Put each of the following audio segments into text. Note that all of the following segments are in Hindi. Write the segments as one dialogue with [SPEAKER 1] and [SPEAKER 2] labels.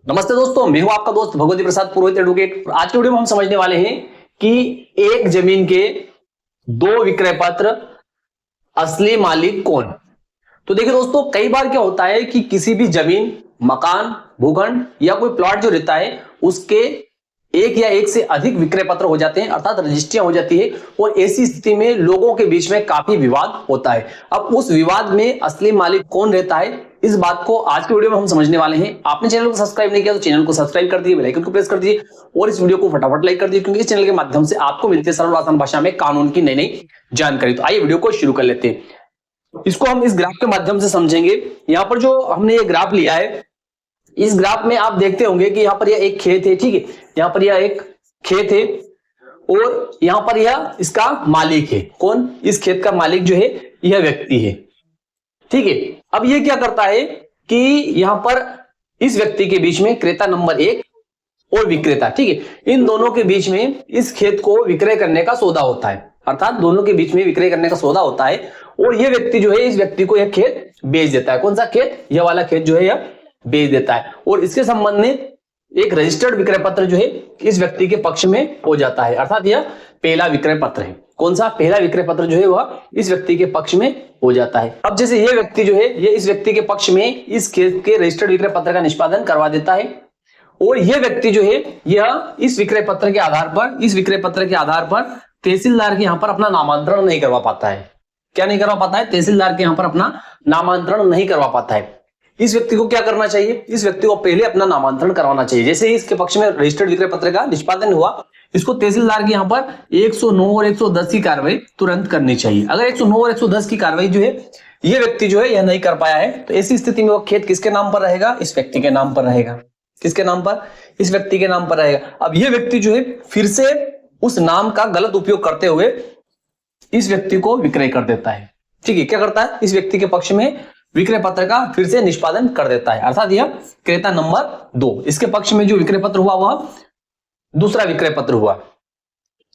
[SPEAKER 1] नमस्ते दोस्तों, मैं हूं आपका दोस्त भगवती प्रसाद पुरोहित एडवोकेट। आज के वीडियो में हम समझने वाले हैं कि एक जमीन के दो विक्रय पत्र, असली मालिक कौन। तो देखिए दोस्तों, कई बार क्या होता है कि किसी भी जमीन, मकान, भूखंड या कोई प्लॉट जो रहता है उसके एक या एक से अधिक विक्रय पत्र हो जाते हैं, अर्थात रजिस्ट्रियां हो जाती है। और ऐसी स्थिति में लोगों के बीच में काफी विवाद होता है। अब उस विवाद में असली मालिक कौन रहता है, इस बात को आज के वीडियो में हम समझने वाले हैं। आपने चैनल को सब्सक्राइब नहीं किया तो चैनल को सब्सक्राइब कर दिए, बेल आइकन को प्रेस कर दिए और इस वीडियो को फटाफट लाइक कर दिए, क्योंकि इस चैनल के माध्यम से आपको मिलती है सरल आसान भाषा में कानून की नई नई जानकारी। तो आइए वीडियो को शुरू कर लेते हैं। इसको हम इस ग्राफ के माध्यम से समझेंगे। यहाँ पर जो हमने ये ग्राफ लिया है, इस ग्राफ में आप देखते होंगे कि यहाँ पर यह एक खेत है, ठीक है। यहाँ पर यह एक खेत है और यहाँ पर यह इसका मालिक है। कौन? इस खेत का मालिक जो है यह व्यक्ति है, ठीक है। अब ये क्या करता है कि यहाँ पर इस व्यक्ति के बीच में क्रेता नंबर 1 और विक्रेता, ठीक है, इन दोनों के बीच में इस खेत को विक्रय करने का सौदा होता है, अर्थात दोनों के बीच में विक्रय करने का सौदा होता है। और यह व्यक्ति जो है इस व्यक्ति को यह खेत बेच देता है। कौन सा खेत? यह वाला खेत जो है यह बेच देता है और इसके संबंध में एक रजिस्टर्ड विक्रय पत्र जो है इस व्यक्ति के पक्ष में हो जाता है, अर्थात यह पहला विक्रय पत्र है। कौन सा? पहला विक्रय पत्र जो है वह इस व्यक्ति के पक्ष में हो जाता है। अब जैसे यह व्यक्ति जो है ये इस व्यक्ति के पक्ष में इस खेत के रजिस्टर्ड विक्रय पत्र का निष्पादन करवा देता है और यह व्यक्ति जो है यह इस विक्रय पत्र के आधार पर तहसीलदार के यहाँ पर अपना नामांतरण नहीं करवा पाता है। क्या नहीं करवा पाता है? तहसीलदार के यहाँ पर अपना नामांतरण नहीं करवा पाता है। इस व्यक्ति को क्या करना चाहिए? इस व्यक्ति को पहले अपना नामांतरण करवाना चाहिए। जैसे ही इसके पक्ष में रजिस्टर्ड विक्रय पत्र का निष्पादन हुआ, इसको तहसीलदार के यहाँ पर 109 और 110 की कार्रवाई तुरंत करनी चाहिए। अगर 109 और 110 की कार्रवाई जो है ये व्यक्ति जो है यह नहीं कर पाया है, तो ऐसी स्थिति में वो खेत किसके नाम पर रहेगा? इस व्यक्ति के नाम पर रहेगा। किसके नाम पर? इस व्यक्ति के नाम पर रहेगा। अब यह व्यक्ति जो है फिर से उस नाम का गलत उपयोग करते हुए इस व्यक्ति को विक्रय कर देता है, ठीक है। क्या करता है? इस व्यक्ति के पक्ष में विक्रय पत्र का फिर से निष्पादन कर देता है, अर्थात यह क्रेता नंबर 2। इसके पक्ष में जो विक्रय पत्र हुआ वह दूसरा विक्रय पत्र हुआ।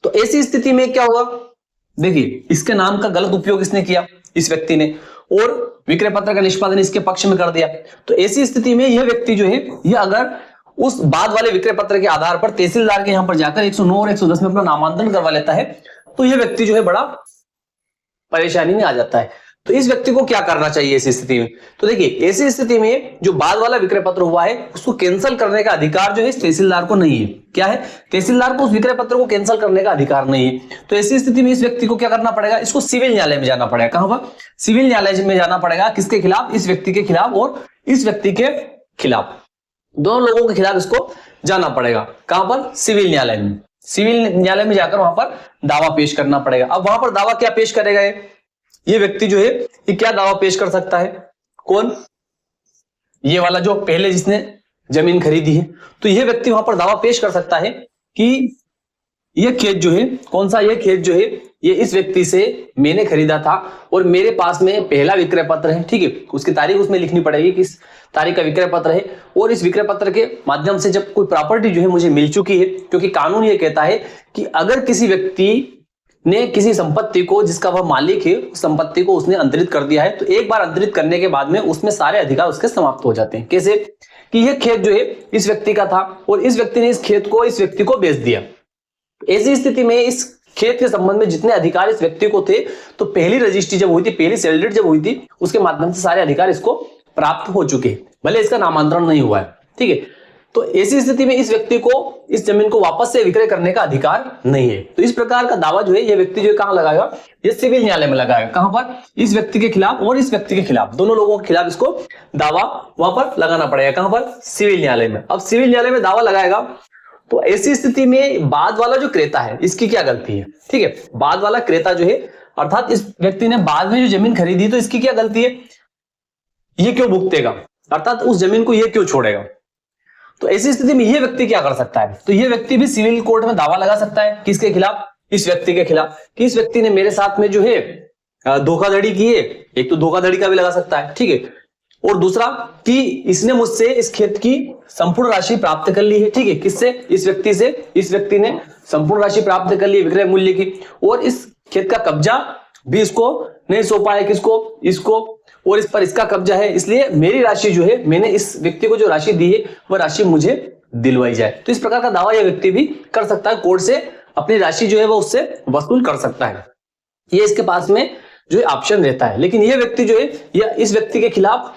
[SPEAKER 1] तो ऐसी स्थिति में क्या हुआ? देखिए, इसके नाम का गलत उपयोग इसने किया, इस व्यक्ति ने, और विक्रय पत्र का निष्पादन इसके पक्ष में कर दिया। तो ऐसी स्थिति में यह व्यक्ति जो है यह अगर उस बाद वाले विक्रय पत्र के आधार पर तहसीलदार के यहां पर जाकर 109 और 110 में अपना नामांतरण करवा लेता है, तो यह व्यक्ति जो है बड़ा परेशानी में आ जाता है। तो इस व्यक्ति को क्या करना चाहिए ऐसी स्थिति में? तो देखिए, ऐसी स्थिति में जो बाद वाला विक्रय पत्र हुआ है उसको कैंसिल करने का अधिकार जो है तहसीलदार को नहीं है। क्या है? तहसीलदार को उस विक्रय पत्र को कैंसिल करने का अधिकार नहीं है। तो ऐसी स्थिति में इस व्यक्ति को क्या करना पड़ेगा? इसको सिविल न्यायालय में जाना पड़ेगा। कहां पर? सिविल न्यायालय में जाना पड़ेगा। किसके खिलाफ? इस व्यक्ति के खिलाफ और इस व्यक्ति के खिलाफ, दोनों लोगों के खिलाफ इसको जाना पड़ेगा। कहां पर? सिविल न्यायालय में। सिविल न्यायालय में जाकर वहां पर दावा पेश करना पड़ेगा। अब वहां पर दावा क्या पेश करेगा? ये व्यक्ति जो है ये क्या दावा पेश कर सकता है? कौन? ये वाला जो पहले जिसने जमीन खरीदी है, तो यह व्यक्ति वहां पर दावा पेश कर सकता है कि यह खेत जो है, कौन सा? यह खेत जो है ये इस व्यक्ति से मैंने खरीदा था और मेरे पास में पहला विक्रय पत्र है, ठीक है। उसकी तारीख उसमें लिखनी पड़ेगी, किस तारीख का विक्रय पत्र है, और इस विक्रय पत्र के माध्यम से जब कोई प्रॉपर्टी जो है मुझे मिल चुकी है, क्योंकि कानून ये कहता है कि अगर किसी व्यक्ति ने किसी संपत्ति को जिसका वह मालिक है, उस संपत्ति को उसने अंतरित कर दिया है, तो एक बार अंतरित करने के बाद में उसमें सारे अधिकार उसके समाप्त हो जाते हैं। कैसे? कि यह खेत जो है इस व्यक्ति का था और इस व्यक्ति ने इस खेत को इस व्यक्ति को बेच दिया। ऐसी स्थिति में इस खेत के संबंध में जितने अधिकार इस व्यक्ति को थे, तो पहली रजिस्ट्री जब हुई थी, पहली सेल डीड जब हुई थी, उसके माध्यम से सारे अधिकार इसको प्राप्त हो चुके हैं, भले इसका नामांतरण नहीं हुआ है, ठीक है। तो ऐसी स्थिति में इस व्यक्ति को इस जमीन को वापस से विक्रय करने का अधिकार नहीं है। तो इस प्रकार का दावा जो है ये व्यक्ति जो कहां लगाएगा? ये सिविल न्यायालय में लगाएगा। कहां पर? इस व्यक्ति के खिलाफ और इस व्यक्ति के खिलाफ, दोनों लोगों के खिलाफ इसको दावा वहां पर लगाना पड़ेगा। कहां पर? सिविल न्यायालय में। अब सिविल न्यायालय में दावा लगाएगा, तो ऐसी स्थिति में बाद वाला जो क्रेता है इसकी क्या गलती है? ठीक है, बाद वाला क्रेता जो है, अर्थात इस व्यक्ति ने बाद में जो जमीन खरीदी, तो इसकी क्या गलती है? ये क्यों भुगतेगा, अर्थात उस जमीन को ये क्यों छोड़ेगा? तो ऐसी स्थिति में यह व्यक्ति क्या कर सकता है? तो यह व्यक्ति भी सिविल कोर्ट में दावा लगा सकता है। किसके खिलाफ? इस व्यक्ति के खिलाफ, कि इस व्यक्ति ने मेरे साथ में जो है धोखाधड़ी की है। एक तो धोखाधड़ी का भी लगा सकता है, ठीक है, और दूसरा कि इसने मुझसे इस खेत की संपूर्ण राशि प्राप्त कर ली है, ठीक है। किससे? इस व्यक्ति से। इस व्यक्ति ने संपूर्ण राशि प्राप्त कर ली विक्रय मूल्य की, और इस खेत का कब्जा भी इसको नहीं सौंपा है। किसको? इसको। और इस पर इसका कब्जा है, इसलिए मेरी राशि जो है, मैंने इस व्यक्ति को जो राशि दी है वह राशि मुझे दिलवाई जाए। तो इस प्रकार का दावा यह व्यक्ति भी कर सकता है, कोर्ट से अपनी राशि जो है वो उससे वसूल कर सकता है। ये इसके पास में जो है ऑप्शन रहता है। लेकिन ये व्यक्ति जो है या इस व्यक्ति के खिलाफ,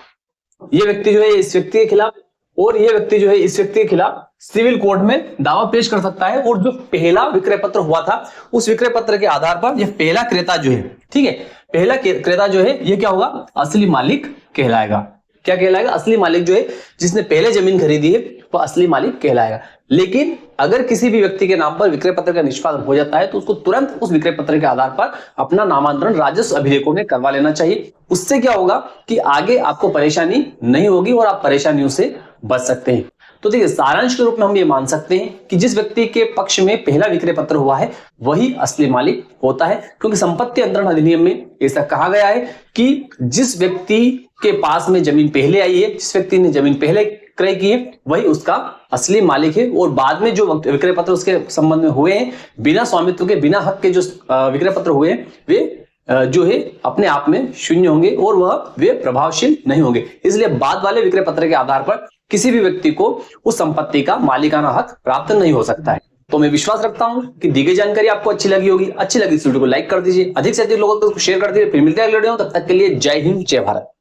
[SPEAKER 1] ये व्यक्ति जो है इस व्यक्ति के खिलाफ और ये व्यक्ति जो है इस व्यक्ति के खिलाफ सिविल कोर्ट में दावा पेश कर सकता है। और जो पहला विक्रय पत्र हुआ था उस विक्रय पत्र के आधार पर यह पहला क्रेता जो है, ठीक है, पहला क्रेता जो है ये क्या होगा, असली मालिक कहलाएगा। क्या कहलाएगा, असली मालिक जो है जिसने पहले जमीन खरीदी है वह असली मालिक कहलाएगा। लेकिन अगर किसी भी व्यक्ति के नाम पर विक्रय पत्र का निष्पादन हो जाता है तो उसको तुरंत उस विक्रय पत्र के आधार पर अपना नामांतरण राजस्व अभिलेखों में करवा लेना चाहिए। उससे क्या होगा कि आगे आपको परेशानी नहीं होगी और आप परेशानियों से बच सकते हैं। तो देखिए, सारांश के रूप में हम ये मान सकते हैं कि जिस व्यक्ति के पक्ष में पहला विक्रय पत्र हुआ है वही असली मालिक होता है, क्योंकि संपत्ति अंतरण अधिनियम में ऐसा कहा गया है कि जिस व्यक्ति के पास में जमीन पहले आई है, जिस व्यक्ति ने जमीन पहले क्रय की है वही उसका असली मालिक है। और बाद में जो विक्रय पत्र उसके संबंध में हुए हैं, बिना स्वामित्व के, बिना हक के जो विक्रय पत्र हुए हैं वे जो है अपने आप में शून्य होंगे और वे प्रभावशील नहीं होंगे। इसलिए बाद वाले विक्रय पत्र के आधार पर किसी भी व्यक्ति को उस संपत्ति का मालिकाना हक प्राप्त नहीं हो सकता है। तो मैं विश्वास रखता हूं कि दी गई जानकारी आपको अच्छी लगी होगी। अच्छी लगी इस वीडियो को लाइक कर दीजिए, अधिक से अधिक लोगों को शेयर कर दीजिए। फिर मिलते हैं अगले वीडियो में, तब तक के लिए जय हिंद, जय भारत।